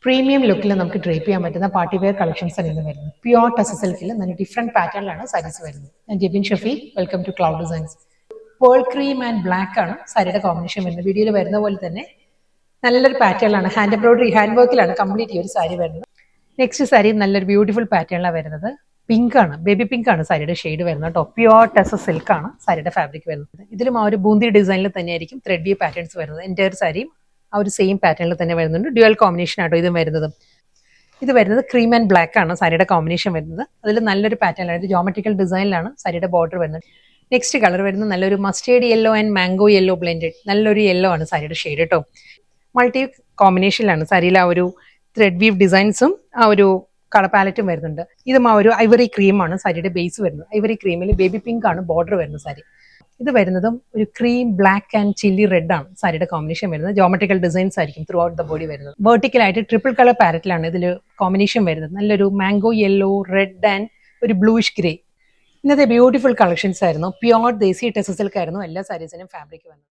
Premium ലുക്കിൽ നമുക്ക് drape ചെയ്യാൻ പറ്റുന്ന പാർട്ടി വെയർ കളക്ഷൻസ് ആണ് ഇന്ന് വരുന്നത്. പ്യുവർ ടെസ സിൽക്കിൽ നല്ല ഡിഫറെന്റ് പാറ്റേണിലാണ് സാരീസ് വരുന്നത്. ഞാൻ Jebin Shafi, welcome to Cloud Designs. Pearl cream and black ആണ് സാരിയുടെ കോമ്പിനേഷൻ വരുന്നത്. വീഡിയോയിൽ വരുന്ന പോലെ തന്നെ നല്ലൊരു പാറ്റേണിലാണ്, ഹാൻഡ് എംബ്രോയിഡറി ഹാൻഡ് വർക്കിലാണ് കംപ്ലീറ്റ് ഈ ഒരു സാരി വരുന്നത്. നെക്സ്റ്റ് സാരി നല്ലൊരു ബ്യൂട്ടിഫുൾ പാറ്റേണിലാണ് വരുന്നത്. പിങ്ക് ആണ്, ബേബി പിങ്ക് ആണ് സാരിയുടെ ഷെയ്ഡ് വരുന്നത് കേട്ടോ. പ്യുവർ ടെസ സിൽക്ക് ആണ് സാരിയുടെ ഫാബ്രിക് വരുന്നത്. ഇതിലും ആ ഒരു ബൂന്തി ഡിസൈനിൽ തന്നെയായിരിക്കും ത്രെഡ് വ്യൂ പാറ്റേൺസ് വരുന്നത്. എൻ്റെ സാരിയും ആ ഒരു സെയിം പാറ്റേണിൽ തന്നെ വരുന്നുണ്ട്. ഡ്യുവൽ കോമ്പിനേഷൻ ആട്ടോ ഇതും വരുന്നത്. ഇത് വരുന്നത് ക്രീം ആൻഡ് ബ്ലാക്ക് ആണ് സാരിയുടെ കോമ്പിനേഷൻ വരുന്നത്. അതിൽ നല്ലൊരു പാറ്റേണിലാണ്, ജോമെട്രിക്കൽ ഡിസൈനിലാണ് സാരിയുടെ ബോർഡർ വരുന്നത്. നെക്സ്റ്റ് കളർ വരുന്നത് നല്ലൊരു mustard yellow and mango yellow blended, നല്ലൊരു യെല്ലോ ആണ് സാരിയുടെ ഷെയ്ഡ് കേട്ടോ. മൾട്ടി കോമ്പിനേഷനിലാണ് സാരിയിൽ ആ ഒരു ത്രെഡ് വീവ് ഡിസൈൻസും ആ ഒരു കളർ പാലറ്റും വരുന്നുണ്ട്. ഇതും ആ ഒരു ഐവറി ക്രീമാണ് സാരിയുടെ ബേസ് വരുന്നത്. ഐവറി ക്രീമിൽ ബേബി പിങ്ക് ആണ് ബോർഡർ വരുന്നത് സാരി. ഇത് വരുന്നതും ഒരു cream black and chilli red ആണ് സാരിയുടെ കോമ്പിനേഷൻ വരുന്നത്. ജോമെട്രിക്കൽ ഡിസൈൻസ് ആയിരിക്കും ത്രൂ ഔട്ട് ദ ബോഡി വരുന്നത്. വെർട്ടിക്കലായിട്ട് ട്രിപ്പിൾ കളർ പാരറ്റിലാണ് ഇതിൽ കോമ്പിനേഷൻ വരുന്നത്. നല്ലൊരു മാംഗോ യെല്ലോ, റെഡ് ആൻഡ് ഒരു ബ്ലൂയിഷ് ഗ്രേ. ഇന്നത്തെ ബ്യൂട്ടിഫുൾ കളക്ഷൻസ് ആയിരുന്നു. പ്യുവർ ദേശി ടെസ സിൽക്ക് ആയിരുന്നു എല്ലാ സാരീസിനും ഫാബ്രിക് വന്നത്.